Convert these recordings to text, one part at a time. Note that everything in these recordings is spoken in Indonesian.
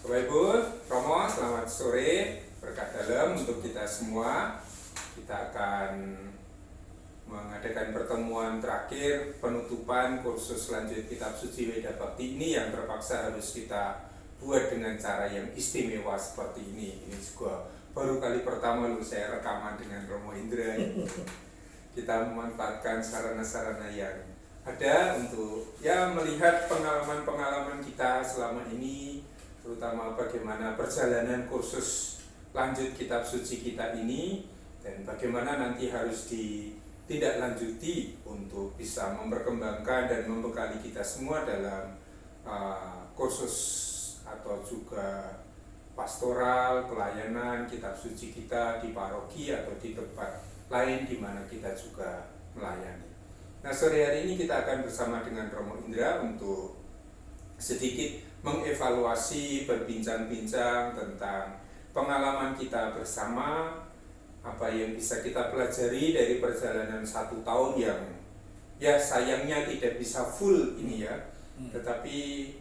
Bapak Ibu, Romo, selamat sore, berkat dalam untuk kita semua. Kita akan mengadakan pertemuan terakhir penutupan kursus lanjut kitab suci Weda Bakti ini yang terpaksa harus kita buat dengan cara yang istimewa seperti ini. Ini juga baru kali pertama saya rekaman dengan Romo Indra. Kita memanfaatkan sarana-sarana yang ada untuk melihat pengalaman-pengalaman kita selama ini, terutama bagaimana perjalanan kursus lanjut kitab suci kita ini dan bagaimana nanti harus ditindaklanjuti untuk bisa memperkembangkan dan membekali kita semua dalam kursus atau juga pastoral pelayanan kitab suci kita di paroki atau di tempat lain di mana kita juga melayani. Nah, sore hari ini kita akan bersama dengan Romo Indra untuk sedikit mengevaluasi, berbincang-bincang tentang pengalaman kita bersama, apa yang bisa kita pelajari dari perjalanan 1 tahun yang sayangnya tidak bisa full ini tetapi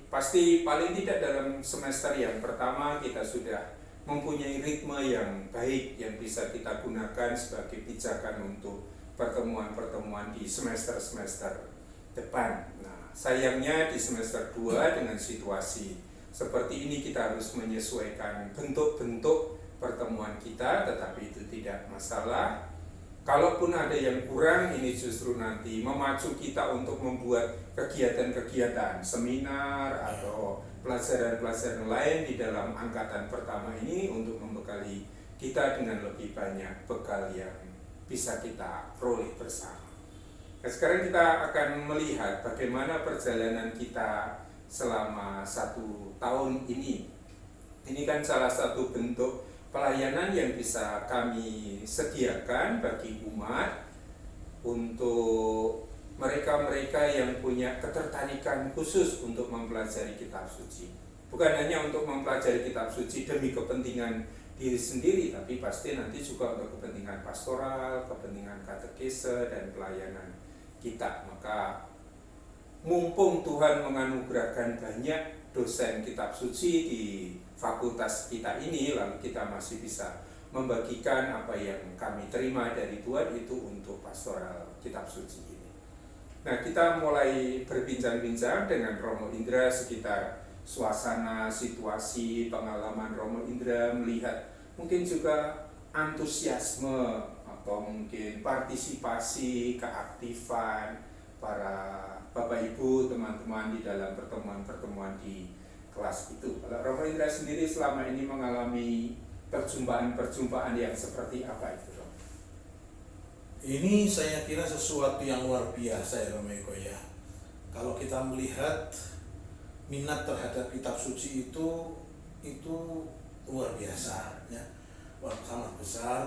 pasti paling tidak dalam semester yang pertama kita sudah mempunyai ritme yang baik yang bisa kita gunakan sebagai pijakan untuk pertemuan-pertemuan di semester-semester depan. Nah, sayangnya di semester 2 dengan situasi seperti ini kita harus menyesuaikan bentuk-bentuk pertemuan kita, tetapi itu tidak masalah. Kalaupun ada yang kurang, ini justru nanti memacu kita untuk membuat kegiatan-kegiatan, seminar atau pelajaran-pelajaran lain di dalam angkatan pertama ini untuk membekali kita dengan lebih banyak bekal yang bisa kita peroleh bersama. Nah, sekarang kita akan melihat bagaimana perjalanan kita selama 1 tahun ini. Ini kan salah satu bentuk pelayanan yang bisa kami sediakan bagi umat untuk mereka-mereka yang punya ketertarikan khusus untuk mempelajari kitab suci. Bukan hanya untuk mempelajari kitab suci demi kepentingan diri sendiri, tapi pasti nanti juga untuk kepentingan pastoral, kepentingan katekese dan pelayanan kita. Maka mumpung Tuhan menganugerahkan banyak dosen kitab suci di fakultas kita ini, lalu kita masih bisa membagikan apa yang kami terima dari Tuhan itu untuk pastoral kitab suci ini. Nah, kita mulai berbincang-bincang dengan Romo Indra sekitar suasana, situasi, pengalaman Romo Indra melihat mungkin juga antusiasme atau mungkin partisipasi, keaktifan para Bapak Ibu, teman-teman di dalam pertemuan-pertemuan di kelas itu. Kalau Romo Indra sendiri selama ini mengalami perjumpaan-perjumpaan yang seperti apa itu, Romo? Ini saya kira sesuatu yang luar biasa ya Romo Eko ya. Kalau kita melihat minat terhadap kitab suci itu luar biasa ya, sangat besar.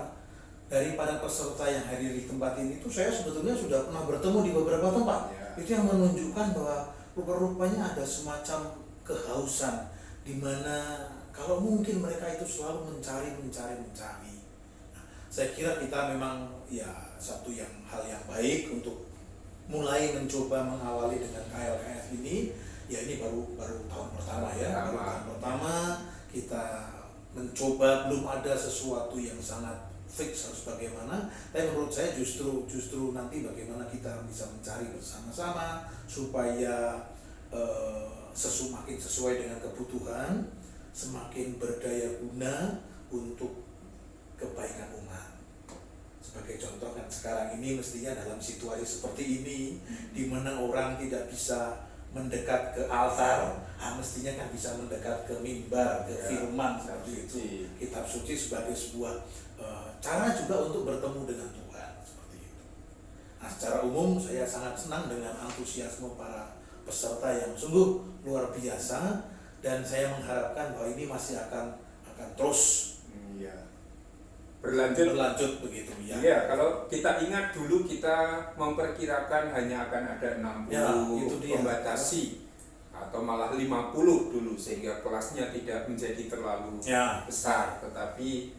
Daripada peserta yang hadir di tempat ini itu saya sebetulnya sudah pernah bertemu di beberapa tempat Ya. Itu yang menunjukkan bahwa rupa-rupanya ada semacam kehausan di mana kalau mungkin mereka itu selalu mencari. Nah, saya kira kita memang satu hal yang baik untuk mulai mencoba mengawali dengan KLKS ini. Ini baru tahun pertama tahun pertama kita mencoba, belum ada sesuatu yang sangat fix harus bagaimana. Tapi menurut saya justru nanti bagaimana kita bisa mencari bersama-sama supaya semakin sesuai dengan kebutuhan, semakin berdaya guna untuk kebaikan umat. Sebagai contoh kan sekarang ini mestinya dalam situasi seperti ini di mana orang tidak bisa mendekat ke altar, mestinya kan bisa mendekat ke mimbar, ke firman seperti itu. Kitab suci sebagai sebuah cara juga untuk bertemu dengan Tuhan seperti itu. Nah, secara umum saya sangat senang dengan antusiasme para peserta yang sungguh luar biasa dan saya mengharapkan bahwa ini masih akan terus berlanjut begitu ya. Iya, kalau kita ingat dulu kita memperkirakan hanya akan ada 60 pembatasi atau malah 50 dulu sehingga kelasnya tidak menjadi terlalu besar, tetapi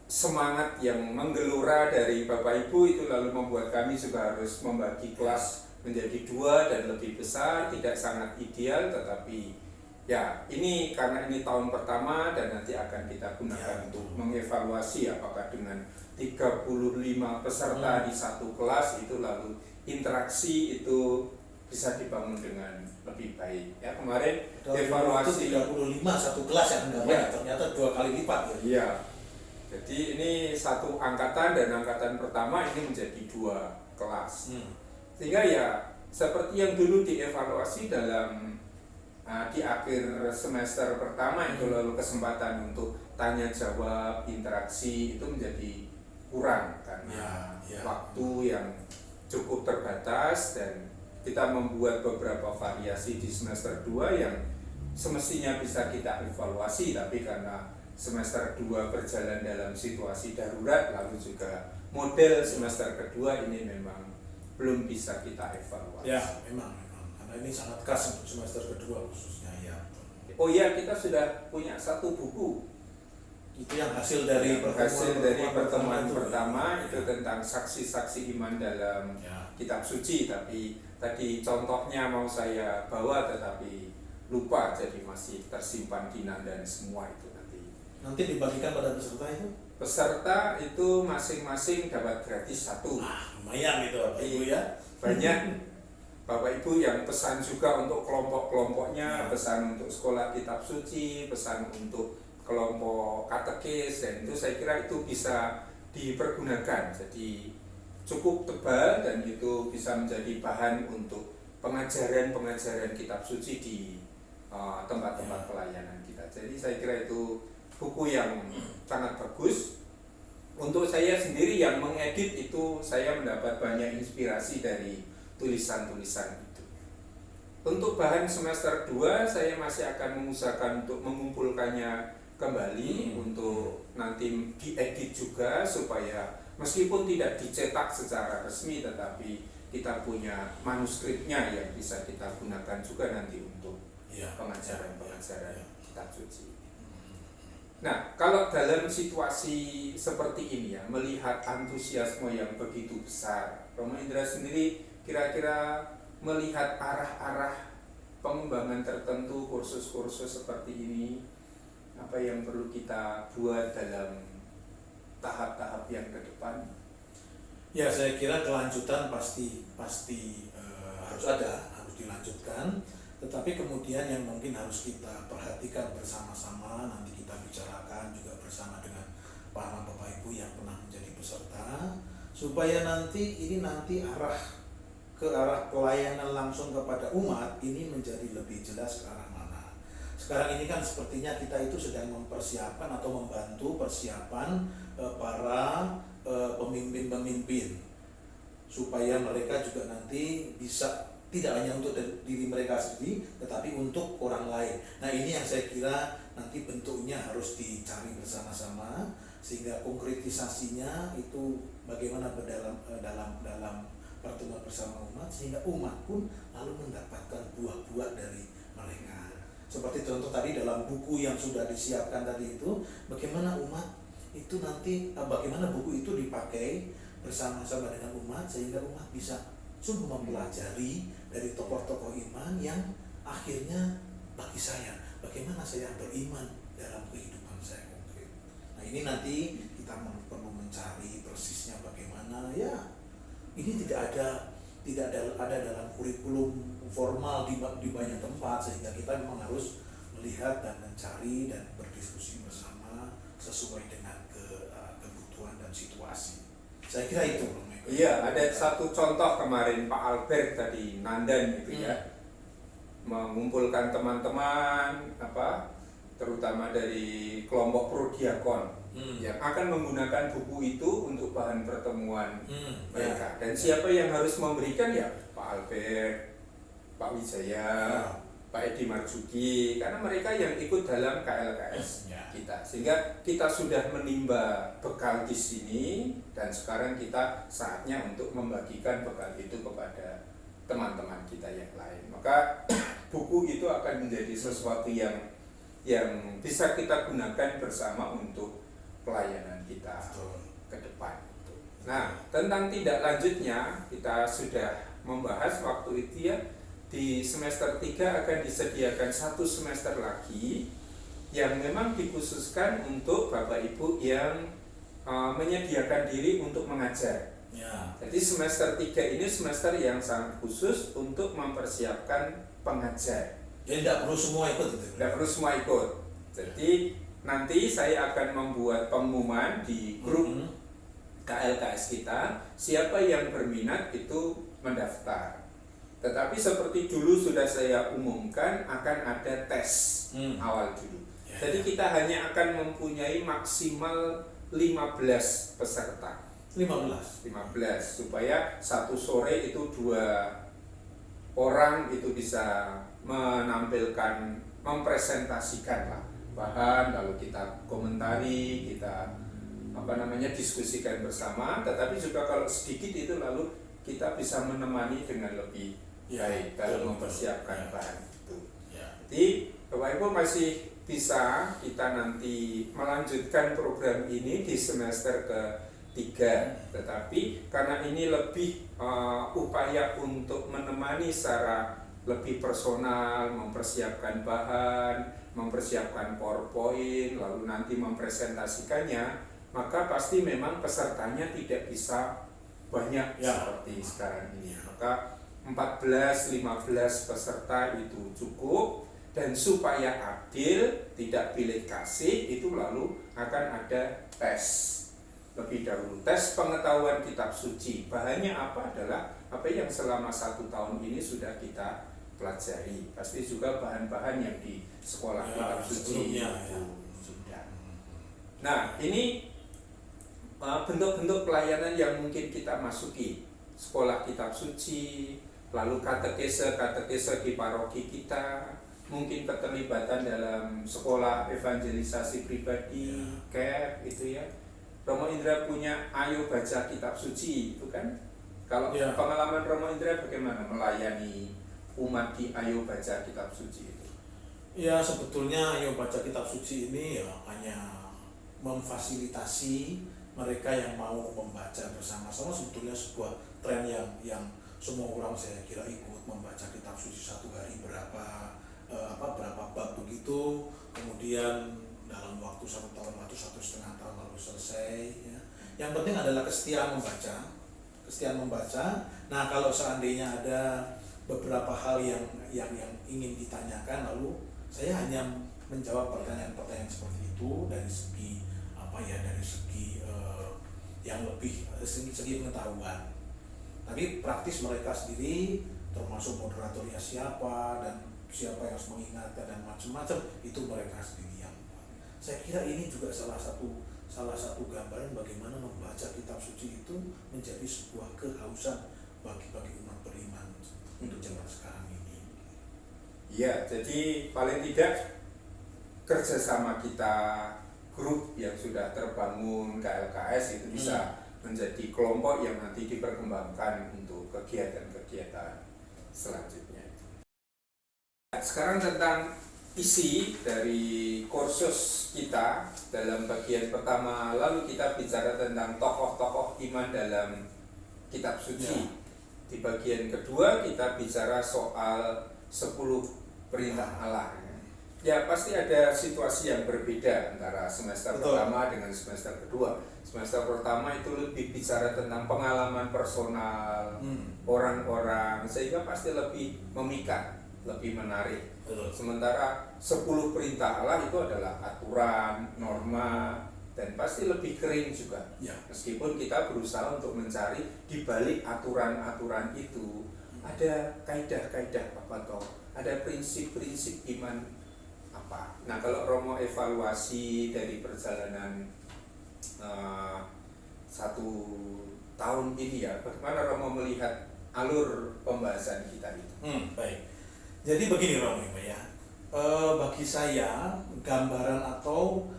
semangat yang menggelora dari Bapak Ibu itu lalu membuat kami juga harus membagi kelas menjadi 2 dan lebih besar, tidak sangat ideal tetapi Ya, ini karena ini tahun pertama dan nanti akan kita gunakan untuk mengevaluasi apakah dengan 35 peserta di satu kelas itu lalu interaksi itu bisa dibangun dengan lebih baik. Ya, kemarin evaluasi 35 satu kelas yang enggak ternyata 2 kali lipat ya. Iya. Jadi ini satu angkatan dan angkatan pertama ini menjadi 2 kelas. Sehingga ya seperti yang dulu dievaluasi dalam di akhir semester pertama itu lalu kesempatan untuk tanya jawab, interaksi itu menjadi kurang karena waktu yang cukup terbatas dan kita membuat beberapa variasi di semester 2 yang semestinya bisa kita evaluasi, tapi karena semester 2 berjalan dalam situasi darurat lalu juga model semester kedua ini memang belum bisa kita evaluasi. Ya, memang karena ini sangat khas untuk semester kedua khususnya ya. Oh iya, kita sudah punya satu buku. Itu yang hasil dari pertemuan pertama itu tentang saksi-saksi iman dalam kitab suci, tapi tadi contohnya mau saya bawa tetapi lupa, jadi masih tersimpan di Nandan semua itu nanti dibagikan pada peserta itu. Peserta itu masing-masing dapat gratis 1. Lumayan itu Bapak Ibu ya. Banyak Bapak Ibu yang pesan juga untuk kelompok-kelompoknya, pesan untuk sekolah kitab suci, pesan untuk kelompok katekis, dan itu saya kira itu bisa dipergunakan. Jadi cukup tebal dan itu bisa menjadi bahan untuk pengajaran-pengajaran kitab suci di tempat-tempat pelayanan kita. Jadi saya kira itu buku yang sangat bagus. Untuk saya sendiri yang mengedit itu saya mendapat banyak inspirasi dari tulisan-tulisan itu. Untuk bahan semester 2 saya masih akan mengusahakan untuk mengumpulkannya kembali untuk nanti diedit juga supaya meskipun tidak dicetak secara resmi tetapi kita punya manuskripnya yang bisa kita gunakan juga nanti untuk pengajaran-pengajaran kitab suci. Nah, kalau dalam situasi seperti ini ya, melihat antusiasme yang begitu besar, Romo Indra sendiri kira-kira melihat arah-arah pengembangan tertentu kursus-kursus seperti ini, apa yang perlu kita buat dalam tahap-tahap yang ke depan? Ya, saya kira kelanjutan pasti harus dilanjutkan. Tetapi kemudian yang mungkin harus kita perhatikan bersama-sama, nanti kita bicarakan juga bersama dengan para Bapak Ibu yang pernah menjadi peserta, supaya nanti ke arah pelayanan langsung kepada umat ini menjadi lebih jelas ke arah mana. Sekarang ini kan sepertinya kita itu sedang mempersiapkan atau membantu persiapan para pemimpin-pemimpin supaya mereka juga nanti bisa tidak hanya untuk diri mereka sendiri, tetapi untuk orang lain. Nah, ini yang saya kira nanti bentuknya harus dicari bersama-sama, sehingga konkretisasinya itu bagaimana dalam pertemuan bersama umat, sehingga umat pun lalu mendapatkan buah-buah dari mereka. Seperti contoh tadi dalam buku yang sudah disiapkan tadi itu, bagaimana umat itu nanti, bagaimana buku itu dipakai bersama-sama dengan umat, sehingga umat bisa sungguh mempelajari dari tokoh-tokoh iman yang akhirnya bagi saya, bagaimana saya beriman dalam kehidupan saya konkret. Nah, ini nanti kita perlu mencari persisnya bagaimana ya. Ini tidak ada dalam kurikulum formal di banyak tempat, sehingga kita memang harus melihat dan mencari dan berdiskusi bersama sesuai dengan kebutuhan dan situasi. Saya kira itu. Iya, ada satu contoh kemarin Pak Albert tadi Nandan gitu ya, mengumpulkan teman-teman terutama dari kelompok prodiakon yang akan menggunakan buku itu untuk bahan pertemuan mereka. Dan siapa yang harus memberikan ya Pak Albert, Pak Wijaya, Pak Edi Marzuki, karena mereka yang ikut dalam KLKS kita, sehingga kita sudah menimba bekal di sini dan sekarang kita saatnya untuk membagikan bekal itu kepada teman-teman kita yang lain. Maka buku itu akan menjadi sesuatu yang bisa kita gunakan bersama untuk pelayanan kita ke depan. Nah, tentang tindak lanjutnya kita sudah membahas waktu itu ya, di semester 3 akan disediakan 1 semester lagi yang memang dikhususkan untuk Bapak Ibu yang menyediakan diri untuk mengajar. Ya. Jadi semester 3 ini semester yang sangat khusus untuk mempersiapkan pengajar. Jadi tidak perlu semua ikut itu. Tidak perlu semua ikut. Jadi nanti saya akan membuat pengumuman di grup KLKS kita, siapa yang berminat itu mendaftar. Tetapi seperti dulu sudah saya umumkan, akan ada tes awal dulu. Jadi kita hanya akan mempunyai maksimal 15 peserta. 15 supaya satu sore itu 2 orang itu bisa menampilkan, mempresentasikan lah bahan, lalu kita komentari, kita diskusikan bersama. Tetapi juga kalau sedikit itu lalu kita bisa menemani dengan lebih baik dalam mempersiapkan bahan itu. Jadi Bapak Ibu masih bisa kita nanti melanjutkan program ini di semester ke-3, tetapi karena ini lebih upaya untuk menemani secara lebih personal, mempersiapkan bahan, mempersiapkan PowerPoint, lalu nanti mempresentasikannya, maka pasti memang pesertanya tidak bisa banyak seperti sekarang ini. Maka 14-15 peserta itu cukup. Dan supaya adil, tidak pilih kasih, itu lalu akan ada tes. Lebih dahulu tes pengetahuan kitab suci. Bahannya apa adalah apa yang selama 1 tahun ini sudah kita pelajari. Pasti juga bahan-bahan yang di sekolah kitab suci sudah. Nah, ini bentuk-bentuk pelayanan yang mungkin kita masuki. Sekolah kitab suci, lalu katekese di paroki kita, mungkin keterlibatan dalam sekolah evangelisasi pribadi, CAP itu ya. Romo Indra punya Ayo Baca Kitab Suci itu kan. Kalau pengalaman Romo Indra bagaimana melayani umat di Ayo Baca Kitab Suci itu? Ya, sebetulnya Ayo Baca Kitab Suci ini ya hanya memfasilitasi mereka yang mau membaca bersama-sama. Sebetulnya sebuah tren yang semua orang saya kira ikut membaca kitab suci 1 hari berapa bab begitu, kemudian dalam waktu 1 tahun atau 1,5 tahun lalu selesai ya. Yang penting adalah kesetiaan membaca. Nah, kalau seandainya ada beberapa hal yang ingin ditanyakan, lalu saya hanya menjawab pertanyaan-pertanyaan seperti itu dari segi yang lebih segi pengetahuan. Tapi praktis mereka sendiri, termasuk moderatornya siapa dan siapa yang harus mengingatkan dan macam-macam, itu mereka sendiri yang buat. Saya kira ini juga salah satu gambaran bagaimana membaca kitab suci itu menjadi sebuah kehausan bagi umat beriman untuk zaman sekarang ini. Ya, jadi paling tidak kerjasama kita, grup yang sudah terbangun KLKS itu bisa menjadi kelompok yang nanti diperkembangkan untuk kegiatan-kegiatan selanjutnya. Sekarang tentang isi dari kursus kita dalam bagian pertama, lalu kita bicara tentang tokoh-tokoh iman dalam kitab suci. Di bagian kedua kita bicara soal 10 perintah Allah. Ya, pasti ada situasi yang berbeda antara semester pertama dengan semester kedua. Semester pertama itu lebih bicara tentang pengalaman personal orang-orang, sehingga pasti lebih memikat, lebih menarik. Sementara 10 perintah Allah itu adalah aturan, norma, dan pasti lebih kering juga. Meskipun kita berusaha untuk mencari di balik aturan-aturan itu ada kaidah-kaidah apa toh, ada prinsip-prinsip iman apa. Nah, kalau Romo evaluasi dari perjalanan 1 tahun ini ya, bagaimana Romo melihat alur pembahasan kita itu? Baik. Jadi begini Romo ya, bagi saya gambaran atau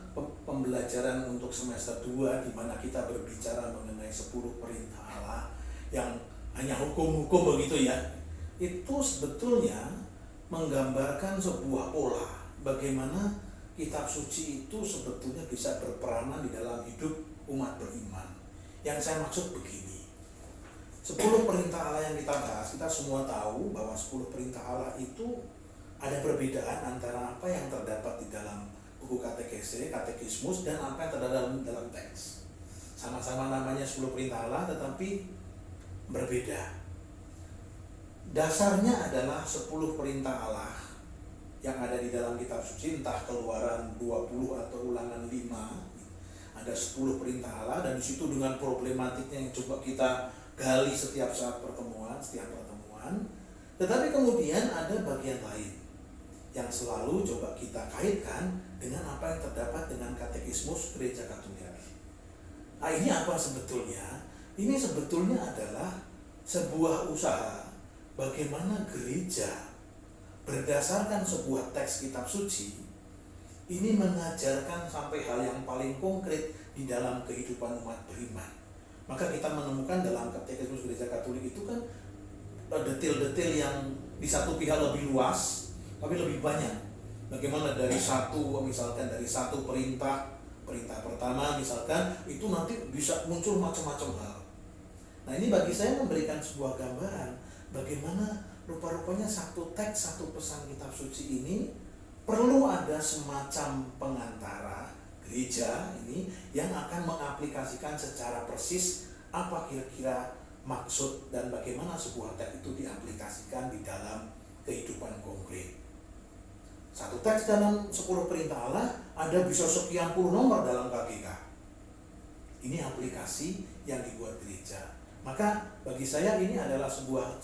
pembelajaran untuk semester 2 di mana kita berbicara mengenai 10 perintah Allah yang hanya hukum-hukum begitu ya, itu sebetulnya menggambarkan sebuah pola bagaimana kitab suci itu sebetulnya bisa berperanan di dalam hidup umat beriman. Yang saya maksud begini, 10 perintah Allah yang kita bahas, kita semua tahu bahwa 10 perintah Allah itu ada perbedaan antara apa yang terdapat di dalam buku katekismus dan apa yang terdapat dalam teks. Sama-sama namanya 10 perintah Allah tetapi berbeda. Dasarnya adalah 10 perintah Allah yang ada di dalam kitab suci, entah Keluaran 20 atau Ulangan 5. Ada 10 perintah Allah, dan di situ dengan problematiknya yang coba kita gali setiap saat pertemuan. Tetapi kemudian ada bagian lain yang selalu coba kita kaitkan dengan apa yang terdapat dengan katekismus Gereja Katolik. Nah, ini apa sebetulnya? Ini sebetulnya adalah sebuah usaha bagaimana gereja berdasarkan sebuah teks kitab suci ini mengajarkan sampai hal yang paling konkret di dalam kehidupan umat beriman. Maka kita menemukan dalam katekismus Gereja Katolik itu kan detail-detail yang di satu pihak lebih luas tapi lebih banyak. Bagaimana dari satu perintah pertama misalkan itu nanti bisa muncul macam-macam hal. Nah, ini bagi saya memberikan sebuah gambaran bagaimana rupa-rupanya satu teks, satu pesan kitab suci ini perlu ada semacam pengantara gereja ini yang akan mengaplikasikan secara persis apa kira-kira maksud dan bagaimana sebuah teks itu diaplikasikan di dalam kehidupan konkret. Satu teks dalam 10 perintah Allah ada bisa sekian puluh nomor dalam KGK. Ini aplikasi yang dibuat gereja. Maka bagi saya ini adalah sebuah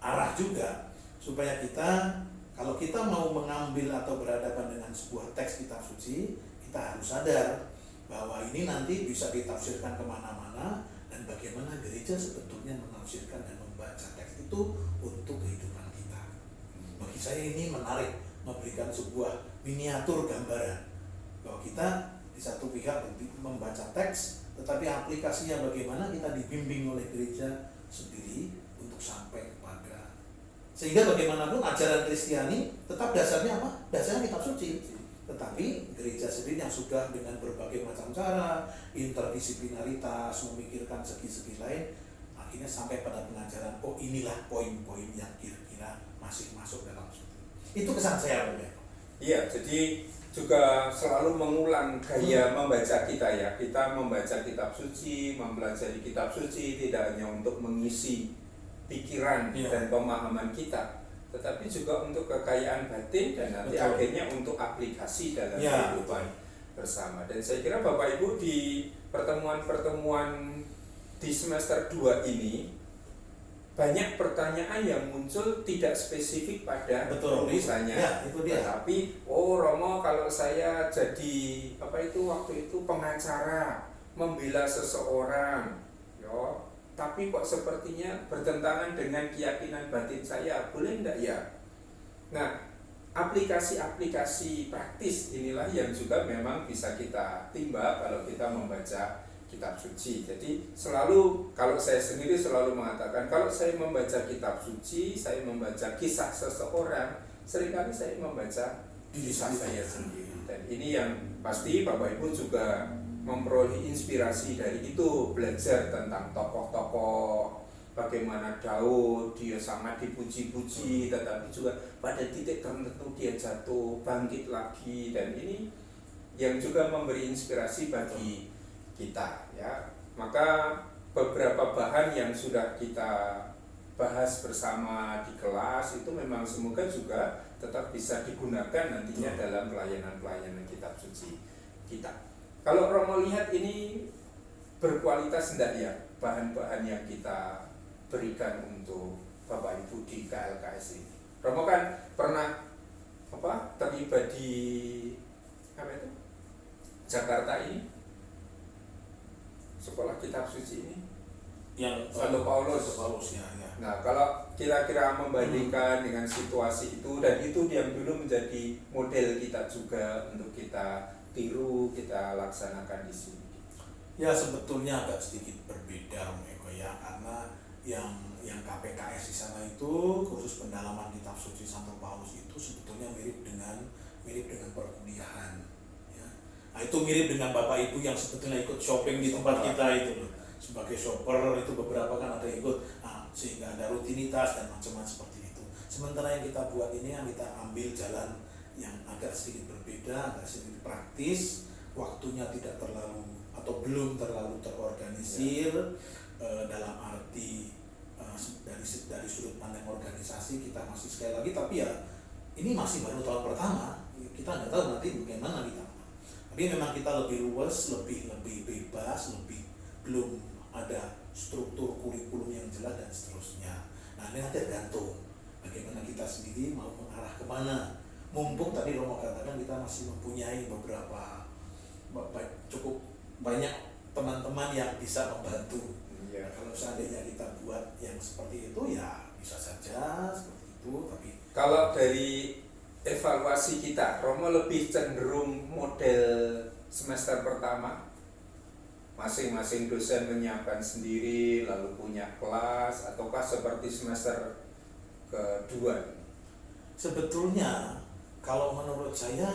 arah juga supaya kita, kalau kita mau mengambil atau berhadapan dengan sebuah teks kitab suci, kita harus sadar bahwa ini nanti bisa ditafsirkan kemana-mana dan bagaimana gereja sebetulnya menafsirkan dan membaca teks itu untuk kehidupan kita. Bagi saya ini menarik, memberikan sebuah miniatur gambaran bahwa kita di satu pihak membaca teks, tetapi aplikasinya bagaimana kita dibimbing oleh gereja sendiri untuk sampai kepada, sehingga bagaimanapun ajaran Kristiani tetap dasarnya apa? Dasarnya kitab suci. Tetapi gereja sendiri yang sudah dengan berbagai macam cara, interdisiplinaritas, memikirkan segi-segi lain, akhirnya sampai pada pengajaran, oh inilah poin-poin yang kira-kira masih masuk dalam situ. Itu kesan saya, Pak. Iya, jadi juga selalu mengulang gaya membaca kita ya. Kita membaca kitab suci, mempelajari kitab suci tidak hanya untuk mengisi pikiran dan pemahaman kita, tetapi juga untuk kekayaan batin dan nanti akhirnya untuk aplikasi dalam kehidupan bersama. Dan saya kira Bapak Ibu di pertemuan-pertemuan di semester 2 ini banyak pertanyaan yang muncul tidak spesifik pada tulisannya. Ya, itu dia. Tetapi, Romo, kalau saya jadi waktu itu pengacara membela seseorang, tapi kok sepertinya bertentangan dengan keyakinan batin saya, boleh enggak ya? Nah, aplikasi-aplikasi praktis inilah yang juga memang bisa kita timba kalau kita membaca kitab suci. Jadi selalu, kalau saya sendiri selalu mengatakan, kalau saya membaca kitab suci, saya membaca kisah seseorang, seringkali saya membaca kisah saya sendiri. Dan ini yang pasti Bapak Ibu juga memperoleh inspirasi dari itu, belajar tentang tokoh-tokoh, bagaimana Daud, dia sangat dipuji-puji, tetapi juga pada titik tertentu dia jatuh, bangkit lagi, dan ini yang juga memberi inspirasi bagi kita ya. Maka beberapa bahan yang sudah kita bahas bersama di kelas itu memang semoga juga tetap bisa digunakan nantinya dalam pelayanan-pelayanan kitab suci kita. Kalau Romo lihat ini berkualitas enggak ya bahan-bahan yang kita berikan untuk Bapak Ibu di KLKS ini? Romo kan pernah terlibat di Jakarta ini, sekolah kitab suci ini yang Santo Paulus ya. Nah, kalau kira-kira membandingkan dengan situasi itu, dan itu yang dulu menjadi model kita juga untuk kita tiru, kita laksanakan di sini. Ya, sebetulnya agak sedikit berbeda, Om, ya, karena yang KPKS di sana itu khusus pendalaman kitab suci Santo Paulus itu sebetulnya mirip dengan perkuliahan. Ya. Nah, itu mirip dengan Bapak Ibu yang sebetulnya ikut shopping di tempat kita itu. sebagai shopper itu beberapa kan ada ikut, sehingga ada rutinitas dan macam-macam seperti itu. Sementara yang kita buat ini yang kita ambil jalan yang agak sedikit berbeda, agak sedikit praktis, waktunya tidak terlalu atau belum terlalu terorganisir, dalam arti dari sudut pandang organisasi kita masih sekali lagi, tapi ya ini masih baru tahun pertama, kita nggak tahu nanti bagaimana kita. Tapi memang kita lebih luas, lebih bebas, belum ada struktur kurikulum yang jelas dan seterusnya. Nah ini nanti tergantung bagaimana kita sendiri mau mengarah kemana. Mumpung tadi Romo katakan kita masih mempunyai cukup banyak teman-teman yang bisa membantu. Ya. Kalau seandainya kita buat yang seperti itu ya bisa saja seperti itu. Tapi kalau dari evaluasi kita, Romo lebih cenderung model semester pertama, masing-masing dosen menyiapkan sendiri lalu punya kelas, ataukah seperti semester kedua? sebetulnya kalau menurut saya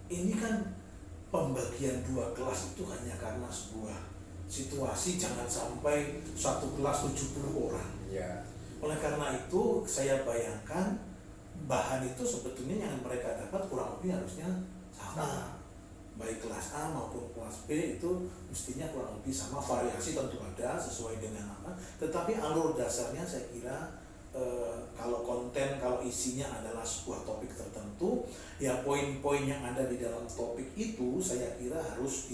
ini kan pembagian 2 kelas itu hanya karena sebuah situasi, jangan sampai satu kelas 70 orang. Ya. Oleh karena itu saya bayangkan bahan itu sebetulnya yang mereka dapat kurang lebih harusnya sama, baik kelas A maupun kelas B itu mestinya kurang lebih sama, variasi tentu ada sesuai dengan apa, tetapi alur dasarnya saya kira kalau konten, kalau isinya adalah sebuah topik tertentu, ya poin-poin yang ada di dalam topik itu saya kira harus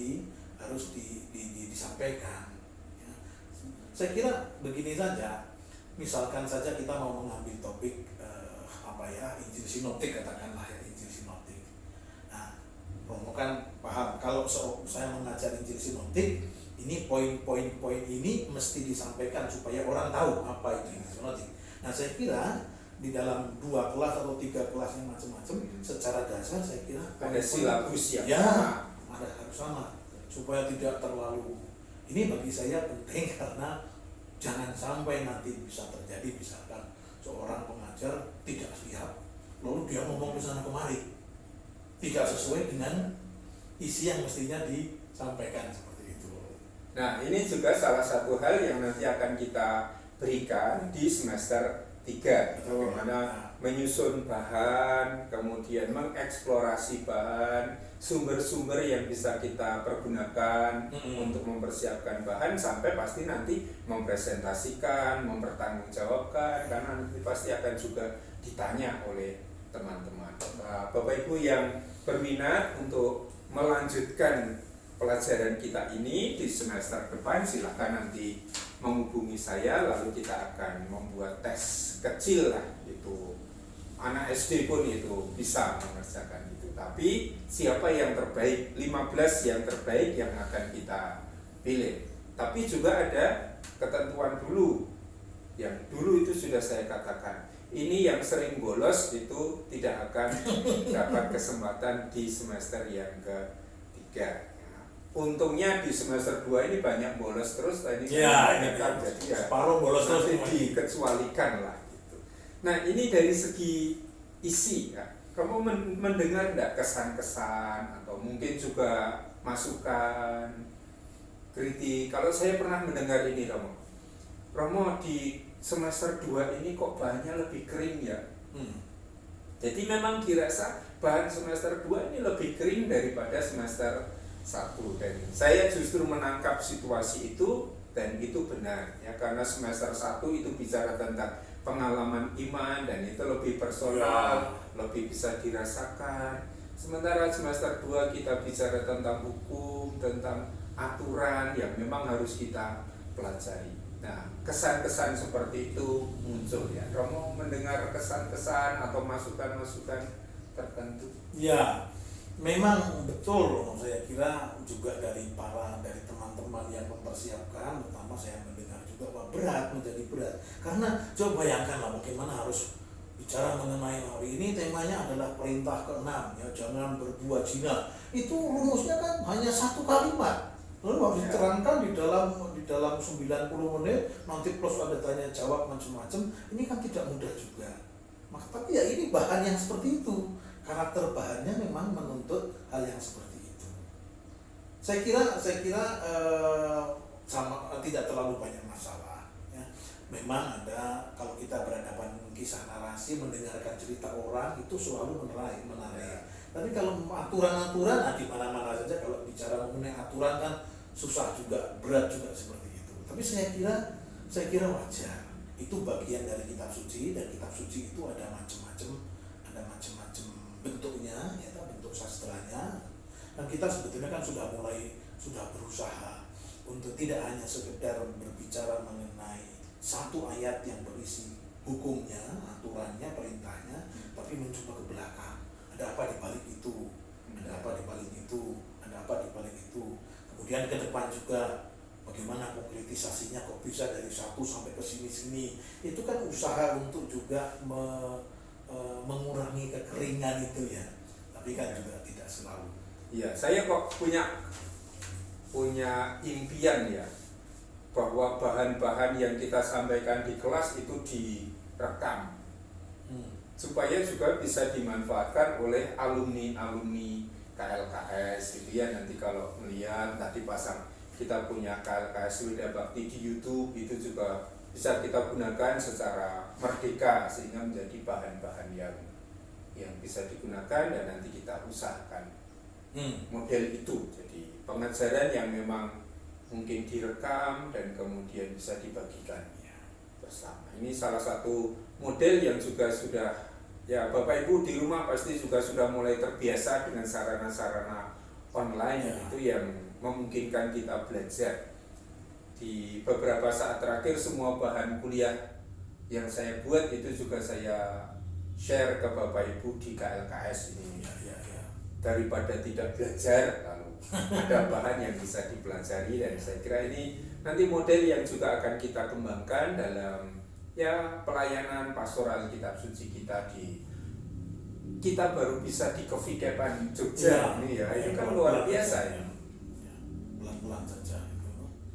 disampaikan. Ya. Saya kira begini saja, misalkan saja kita mau mengambil topik Injil sinoptik, katakanlah ya, Injil sinoptik. Nah, Romo kan paham kalau saya mengajar Injil sinoptik, ini poin-poin ini mesti disampaikan supaya orang tahu apa itu Injil sinoptik. Nah, saya kira di dalam 2 kelas atau 3 kelas yang macam-macam, secara dasar saya kira ada silabus ya ada harus sama supaya tidak terlalu. Ini bagi saya penting karena jangan sampai nanti bisa terjadi misalkan seorang pengajar tidak siap lalu dia ngomong ke sana kemari tidak sesuai dengan isi yang mestinya disampaikan seperti itu. Nah, ini juga salah satu hal yang nanti akan kita berikan di semester 3, bagaimana menyusun bahan, kemudian mengeksplorasi bahan, sumber-sumber yang bisa kita pergunakan untuk mempersiapkan bahan, sampai pasti nanti mempresentasikan, mempertanggungjawabkan, karena nanti pasti akan juga ditanya oleh teman-teman. Bapak Ibu yang berminat untuk melanjutkan pelajaran kita ini di semester depan, silakan nanti menghubungi saya, lalu kita akan membuat tes kecil lah, itu anak SD pun itu bisa mengerjakan itu. Tapi siapa yang terbaik, 15 yang terbaik yang akan kita pilih. Tapi juga ada ketentuan dulu, yang dulu itu sudah saya katakan, ini yang sering bolos itu tidak akan dapat kesempatan di semester yang ketiga. Untungnya di semester 2 ini banyak bolos terus tadi jadi separuh bolos terus dikecualikan lah gitu. Nah, ini dari segi isi ya. Kamu mendengar enggak kesan-kesan atau mungkin juga masukan, kritik? Kalau saya pernah mendengar ini, Romo di semester 2 ini kok bahannya lebih kering ya. Jadi memang dirasa bahan semester 2 ini lebih kering daripada semester 1, dan saya justru menangkap situasi itu, dan itu benar ya, karena semester 1 itu bicara tentang pengalaman iman dan itu lebih personal, lebih bisa dirasakan. Sementara semester 2 kita bicara tentang hukum, tentang aturan yang memang harus kita pelajari. Nah, kesan-kesan seperti itu muncul ya. Romo mendengar kesan-kesan atau masukan-masukan tertentu? Ya, memang betul. Saya kira juga dari teman-teman yang mempersiapkan, pertama saya mendengar juga bahwa menjadi berat. Karena coba bayangkanlah bagaimana harus bicara mengenai hari ini, temanya adalah perintah ke-6 ya, jangan berbuat zina. Itu rumusnya kan hanya 1 kalimat. Lalu harus diterangkan di dalam 90 menit, nanti plus ada tanya jawab macam-macam. Ini kan tidak mudah juga. Tapi ya ini bahan yang seperti itu. Karakter bahannya memang menuntut hal yang seperti itu. Saya kira sama tidak terlalu banyak masalah. Ya. Memang ada kalau kita berhadapan kisah narasi, mendengarkan cerita orang itu selalu menarik. Tapi kalau aturan-aturan, di mana-mana saja kalau bicara mengenai aturan kan susah juga, berat juga seperti itu. Tapi saya kira wajar. Itu bagian dari kitab suci, dan kitab suci itu ada macam-macam bentuknya, ya, bentuk sastranya. Dan kita sebetulnya kan sudah berusaha untuk tidak hanya sekedar berbicara mengenai satu ayat yang berisi hukumnya, aturannya, perintahnya, tapi mencoba ke belakang. Ada apa di balik itu? Ada apa di balik itu? Ada apa di balik itu? Kemudian ke depan juga bagaimana konkretisasinya, kok bisa dari satu sampai ke sini-sini. Itu kan usaha untuk juga mengurangi kekeringan itu ya. Tapi kan juga tidak selalu. Iya, saya kok punya impian ya, bahwa bahan-bahan yang kita sampaikan di kelas itu direkam, supaya juga bisa dimanfaatkan oleh alumni KLKS gitu ya. Nanti kalau melihat tadi kita punya KLKS Widya Bakti di YouTube, itu juga bisa kita gunakan secara merdeka sehingga menjadi bahan-bahan yang bisa digunakan, dan nanti kita usahakan model itu jadi pengajaran yang memang mungkin direkam dan kemudian bisa dibagikan bersama. Ini salah satu model yang juga sudah, ya Bapak Ibu di rumah pasti juga sudah mulai terbiasa dengan sarana-sarana online itu yang memungkinkan kita belajar. Di beberapa saat terakhir semua bahan kuliah yang saya buat itu juga saya share ke Bapak Ibu di KLKS ini. Daripada tidak belajar lalu ada bahan yang bisa dipelajari, dan saya kira ini nanti model yang juga akan kita kembangkan dalam pelayanan pastoral kitab suci kita baru bisa di Coffee Capan Jogja ini itu kan luar biasa ya. Pelan-pelan saja.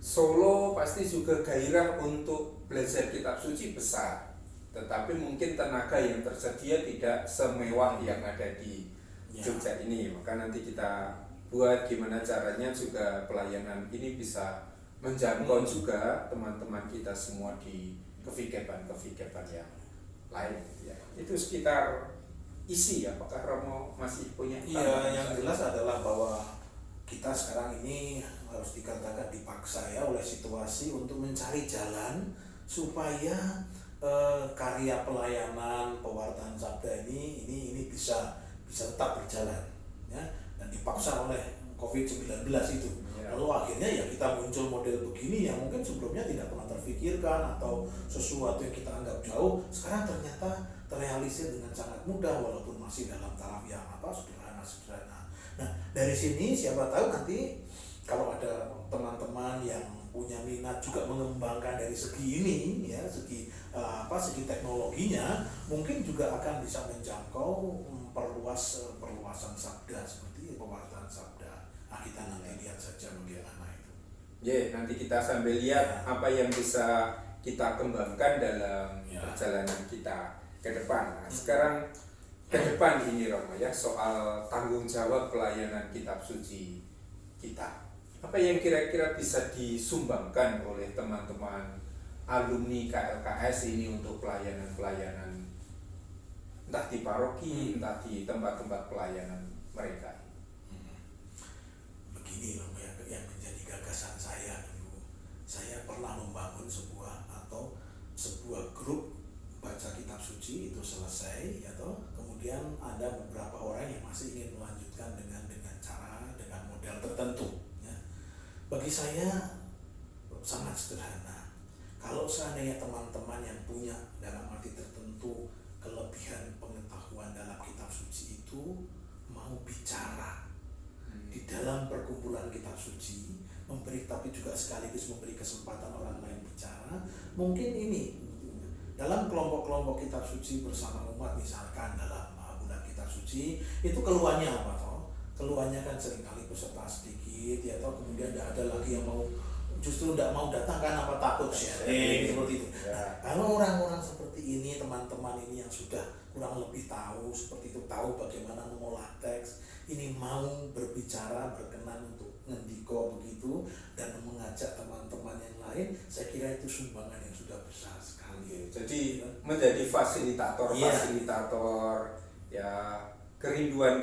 Solo pasti juga gairah untuk belajar kitab suci besar, tetapi mungkin tenaga yang tersedia tidak semewah yang ada di Jogja ini. Maka nanti kita buat gimana caranya juga pelayanan ini bisa menjangkau juga teman-teman kita semua di kefikepan yang lain ya. Itu sekitar isi. Apakah Romo masih punya? Iya, yang jelas adalah bahwa kita sekarang ini harus dikatakan dipaksa ya oleh situasi untuk mencari jalan supaya karya pelayanan pewartaan sabda ini bisa tetap berjalan ya, dan dipaksa oleh COVID-19 itu. Lalu akhirnya ya kita muncul model begini yang mungkin sebelumnya tidak pernah terfikirkan, atau sesuatu yang kita anggap jauh sekarang ternyata terrealisir dengan sangat mudah walaupun masih dalam taraf yang sederhana. Nah, dari sini siapa tahu nanti kalau ada teman-teman yang punya minat juga mengembangkan dari segi ini ya, segi teknologinya, mungkin juga akan bisa menjangkau perluasan sabda seperti pewartaan sabda. Nah, kita nanti lihat saja bagaimana itu. Nanti kita sambil lihat apa yang bisa kita kembangkan dalam perjalanan kita ke depan. Nah, sekarang ke depan ini Romo ya, soal tanggung jawab pelayanan kitab suci kita. Apa yang kira-kira bisa disumbangkan oleh teman-teman alumni KLKS ini untuk pelayanan entah di paroki, entah di tempat-tempat pelayanan mereka? Begini loh yang menjadi gagasan saya dulu. Saya pernah membangun sebuah grup baca kitab suci itu selesai kemudian ada beberapa orang yang masih ingin melanjutkan dengan model tertentu ya. Bagi saya sangat sederhana. Kalau seandainya teman-teman yang punya dalam arti tertentu kelebihan pengetahuan dalam kitab suci itu mau bicara di dalam perkumpulan kitab suci, tapi juga sekaligus memberi kesempatan orang lain bicara, mungkin ini dalam kelompok-kelompok kitab suci bersama umat, misalkan dalam bulan kitab suci itu keluhannya apa toh? Keluhannya kan seringkali peserta sedikit ya, atau kemudian tidak ada lagi yang justru tidak mau datang karena takut sharing seperti itu. Kalau orang-orang seperti ini, teman-teman ini yang sudah kurang lebih tahu seperti itu, tahu bagaimana mengolah teks, ini mau berbicara, berkenan untuk ngendiko begitu dan mengajak teman-teman yang lain, saya kira itu sumbangan yang sudah besar sekali. Jadi menjadi fasilitator ya, kerinduan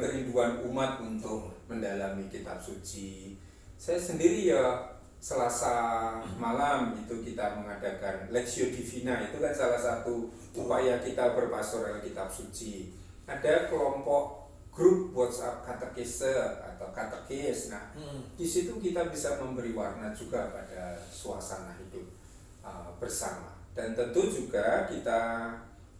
umat untuk mendalami kitab suci. Saya sendiri ya Selasa malam itu kita mengadakan Lectio Divina, itu kan salah satu upaya kita berpastoral kitab suci. Ada kelompok grup WhatsApp katekese atau katekis. Nah, di situ kita bisa memberi warna juga pada suasana hidup bersama. Dan tentu juga kita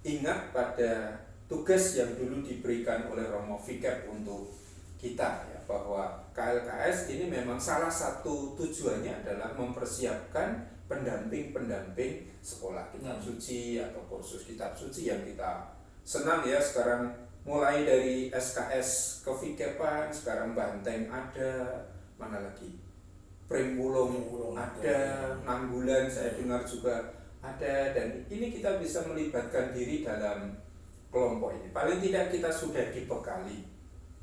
ingat pada tugas yang dulu diberikan oleh Romo Viker untuk kita, ya, bahwa KLKS ini memang salah satu tujuannya adalah mempersiapkan pendamping sekolah kitab suci atau kursus kitab suci yang kita senang ya sekarang, mulai dari SKS Kevikepan, sekarang Banteng ada, mana lagi, Primbulung ada, Nanggulan saya dengar juga ada, dan ini kita bisa melibatkan diri dalam kelompok ini. Paling tidak kita sudah dibekali,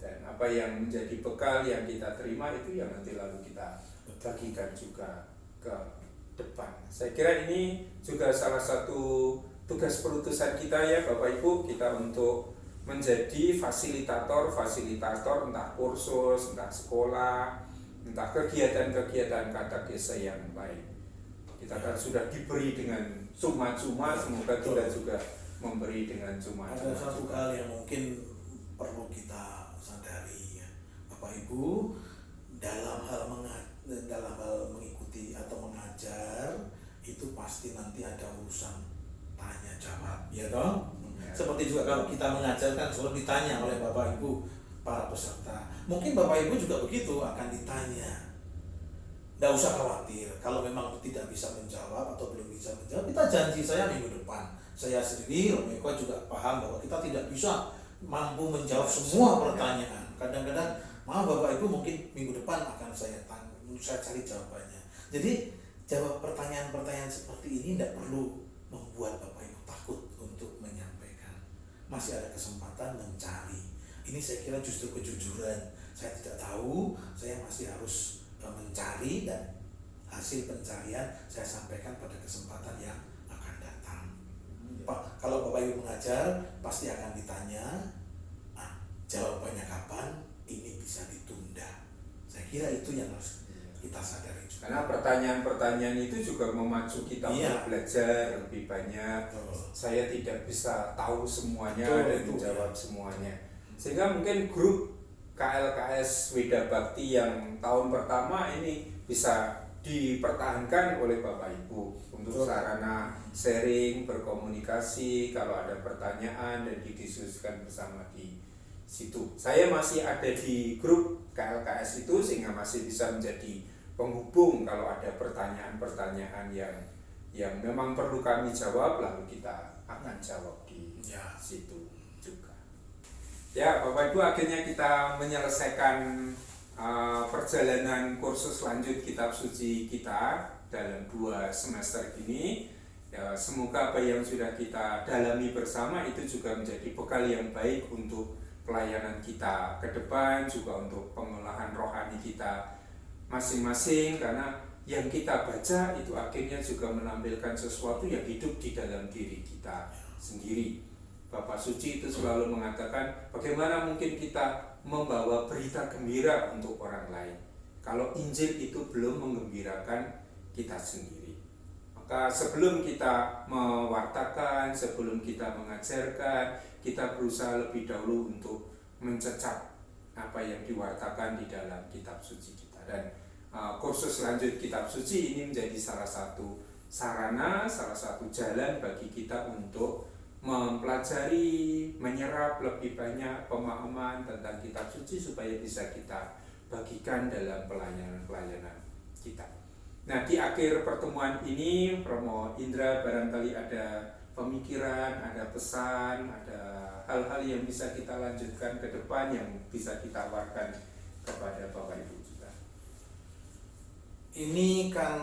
dan apa yang menjadi bekal yang kita terima itu yang nanti lalu kita bagikan juga ke depan. Saya kira ini juga salah satu tugas perutusan kita ya Bapak Ibu, kita untuk menjadi fasilitator entah kursus, entah sekolah, entah kegiatan-kegiatan katekese yang baik. Kita kan sudah diberi dengan cuma-cuma, semoga kita juga memberi dengan cuma-cuma. Ada satu hal yang mungkin perlu kita sadari ya, Bapak Ibu, dalam hal mengikuti atau mengajar itu pasti nanti ada urusan tanya jawab, ya toh? Seperti juga kalau kita mengajarkan selalu ditanya oleh Bapak Ibu para peserta. Mungkin Bapak Ibu juga begitu akan ditanya. Tidak usah khawatir kalau memang tidak bisa menjawab atau belum bisa menjawab. Kita janji saya minggu depan. Saya sendiri, Romo Eko juga paham bahwa kita tidak bisa mampu menjawab semua pertanyaan. Kadang-kadang, maaf Bapak Ibu, mungkin minggu depan akan saya cari jawabannya. Jadi jawab pertanyaan-pertanyaan seperti ini tidak perlu membuat Bapak Ibu takut untuk menyampaikan. Masih ada kesempatan mencari. Ini saya kira justru kejujuran. Saya tidak tahu, saya masih harus mencari, dan hasil pencarian saya sampaikan pada kesempatan yang akan datang. Pak, kalau Bapak Ibu mengajar pasti akan ditanya, jawabannya kapan, ini bisa ditunda. Saya kira itu yang harus kita sadari juga. Karena pertanyaan-pertanyaan itu juga memacu kita untuk belajar lebih banyak. Saya tidak bisa tahu semuanya dan menjawab semuanya. Sehingga mungkin grup KLKS Weda Bakti yang tahun pertama ini bisa dipertahankan oleh Bapak Ibu untuk sarana sharing, berkomunikasi, kalau ada pertanyaan dan didiskusikan bersama di situ. Saya masih ada di grup KLKS itu sehingga masih bisa menjadi penghubung kalau ada pertanyaan-pertanyaan yang memang perlu kami jawab, lalu kita akan jawab di situ juga. Ya Bapak Ibu, akhirnya kita menyelesaikan perjalanan kursus lanjut kitab suci kita dalam 2 semester ini. Ya, semoga apa yang sudah kita dalami bersama itu juga menjadi bekal yang baik untuk pelayanan kita ke depan, juga untuk pengolahan rohani kita masing-masing, karena yang kita baca itu akhirnya juga menampilkan sesuatu yang hidup di dalam diri kita sendiri. Bapak Suci itu selalu mengatakan bagaimana mungkin kita membawa berita gembira untuk orang lain kalau Injil itu belum menggembirakan kita sendiri. Maka sebelum kita mewartakan, sebelum kita mengajarkan, kita berusaha lebih dahulu untuk mencecap apa yang diwartakan di dalam kitab suci kita. Dan kursus lanjut kitab suci ini menjadi salah satu sarana, salah satu jalan bagi kita untuk mempelajari, menyerap lebih banyak pemahaman tentang kitab suci supaya bisa kita bagikan dalam pelayanan-pelayanan kita. Nah, di akhir pertemuan ini Romo Indra barangkali ada pemikiran, ada pesan, ada hal-hal yang bisa kita lanjutkan ke depan yang bisa kita tawarkan kepada Bapak Ibu juga. Ini kan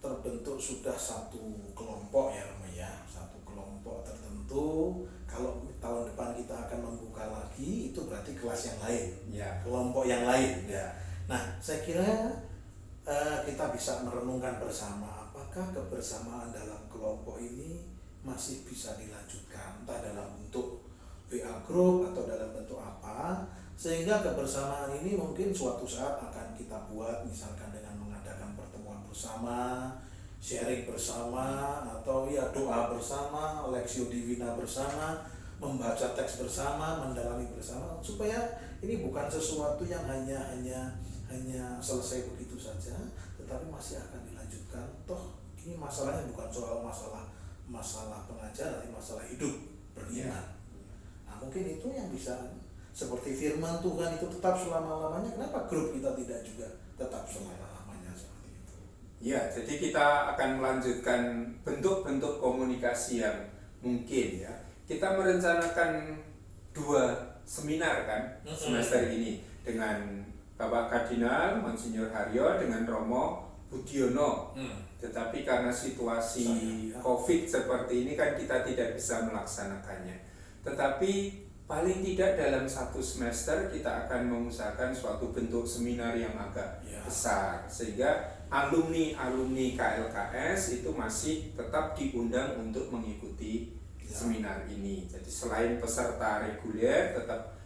terbentuk sudah satu kelompok ya Romo ya, satu kelompok tertentu. Kalau tahun depan kita akan membuka lagi, itu berarti kelas yang lain, kelompok yang lain. Ya. Nah, saya kira kita bisa merenungkan bersama apakah kebersamaan dalam kelompok ini masih bisa dilanjutkan, entah dalam bentuk WA group atau dalam bentuk apa, sehingga kebersamaan ini mungkin suatu saat akan kita buat misalkan dengan mengadakan pertemuan bersama, sharing bersama, atau ya doa bersama, Lectio Divina bersama, membaca teks bersama, mendalami bersama, supaya ini bukan sesuatu yang hanya selesai begitu saja, tetapi masih akan dilanjutkan. Toh ini masalahnya bukan soal masalah pengajaran, tapi masalah hidup beriman. Nah, mungkin itu yang bisa seperti firman Tuhan itu tetap selama-lamanya. Kenapa grup kita tidak juga tetap selama-lamanya seperti itu? Ya, jadi kita akan melanjutkan bentuk-bentuk komunikasi yang mungkin ya. Kita merencanakan 2 seminar kan semester ini dengan Bapak Kardinal Monsinyur Haryo dengan Romo Budiono. Tetapi karena situasi COVID seperti ini kan kita tidak bisa melaksanakannya. Tetapi paling tidak dalam 1 semester kita akan mengusahakan suatu bentuk seminar yang agak besar, sehingga alumni KLKS itu masih tetap diundang untuk mengikuti seminar ini. Jadi selain peserta reguler, tetap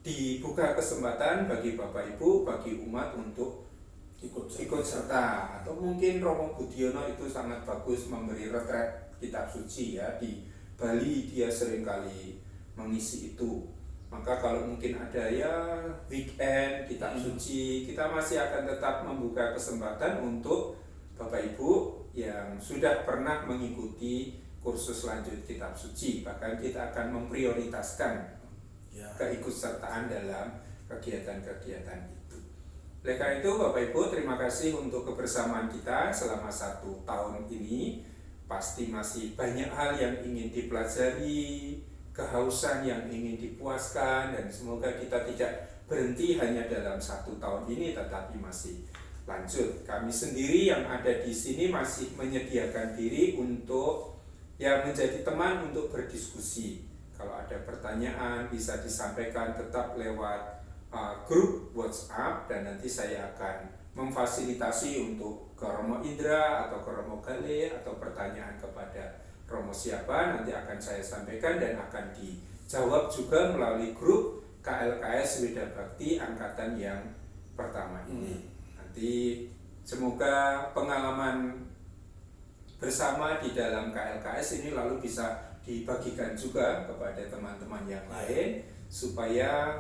dibuka kesempatan bagi Bapak Ibu, bagi umat untuk ikut serta. Atau mungkin Romo Budiono itu sangat bagus memberi retret kitab suci ya, di Bali dia seringkali mengisi itu. Maka kalau mungkin ada ya weekend kitab suci, kita masih akan tetap membuka kesempatan untuk Bapak Ibu yang sudah pernah mengikuti kursus lanjut kitab suci. Bahkan kita akan memprioritaskan keikutsertaan dalam kegiatan-kegiatan itu. Oleh karena itu Bapak Ibu, terima kasih untuk kebersamaan kita selama 1 tahun ini. Pasti masih banyak hal yang ingin dipelajari, kehausan yang ingin dipuaskan, dan semoga kita tidak berhenti hanya dalam 1 tahun ini, tetapi masih lanjut. Kami sendiri yang ada di sini masih menyediakan diri untuk menjadi teman untuk berdiskusi. Kalau ada pertanyaan bisa disampaikan tetap lewat grup WhatsApp, dan nanti saya akan memfasilitasi untuk ke Romo Indra atau ke Romo Gale, atau pertanyaan kepada Romo siapa nanti akan saya sampaikan dan akan dijawab juga melalui grup KLKS Weda Bakti angkatan yang pertama ini. Nanti semoga pengalaman bersama di dalam KLKS ini lalu bisa dibagikan juga kepada teman-teman yang lain, supaya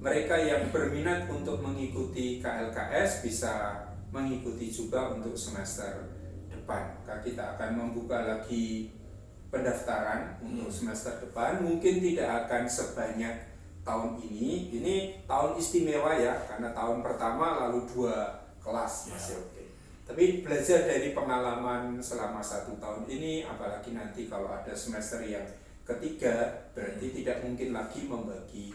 mereka yang berminat untuk mengikuti KLKS bisa mengikuti juga untuk semester depan. Maka kita akan membuka lagi pendaftaran untuk semester depan. Mungkin tidak akan sebanyak tahun ini. Ini tahun istimewa ya, karena tahun pertama lalu 2 kelas masih oke. Tapi belajar dari pengalaman selama 1 tahun ini, apalagi nanti kalau ada semester yang ketiga, berarti tidak mungkin lagi membagi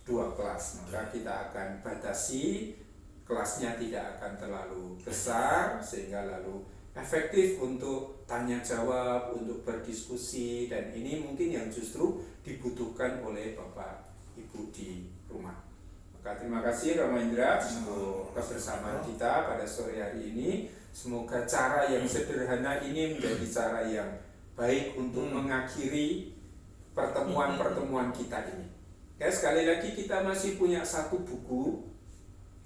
2 kelas. Maka kita akan batasi, kelasnya tidak akan terlalu besar, sehingga lalu efektif untuk tanya jawab, untuk berdiskusi, dan ini mungkin yang justru dibutuhkan oleh Bapak Ibu di rumah. Maka terima kasih Romo Indra untuk kebersamaan kita pada sore hari ini. Semoga cara yang sederhana ini menjadi cara yang baik untuk mengakhiri pertemuan-pertemuan kita ini. Ya, sekali lagi kita masih punya 1 buku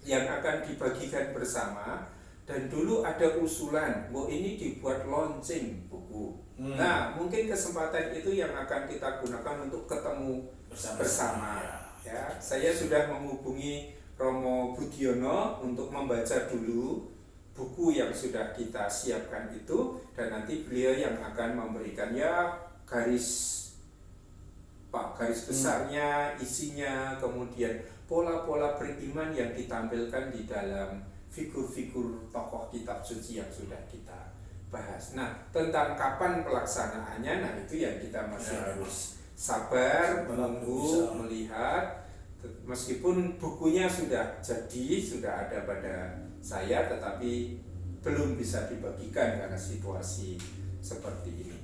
yang akan dibagikan bersama, dan dulu ada usulan, ini dibuat launching buku. Nah, mungkin kesempatan itu yang akan kita gunakan untuk ketemu bersama. Ya, saya sudah menghubungi Romo Budiono untuk membaca dulu buku yang sudah kita siapkan itu, dan nanti beliau yang akan memberikan garis besarnya, isinya, kemudian pola-pola beriman yang ditampilkan di dalam figur-figur tokoh kitab suci yang sudah kita bahas. Nah, tentang kapan pelaksanaannya, nah itu yang kita masih harus sabar menunggu, melihat. Meskipun bukunya sudah jadi, sudah ada pada saya, tetapi belum bisa dibagikan karena situasi seperti ini.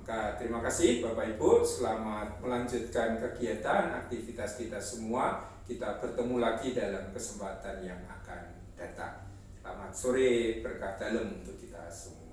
Maka terima kasih Bapak Ibu, selamat melanjutkan kegiatan aktivitas kita semua. Kita bertemu lagi dalam kesempatan yang akan datang. Selamat sore, berkah dalam untuk kita semua.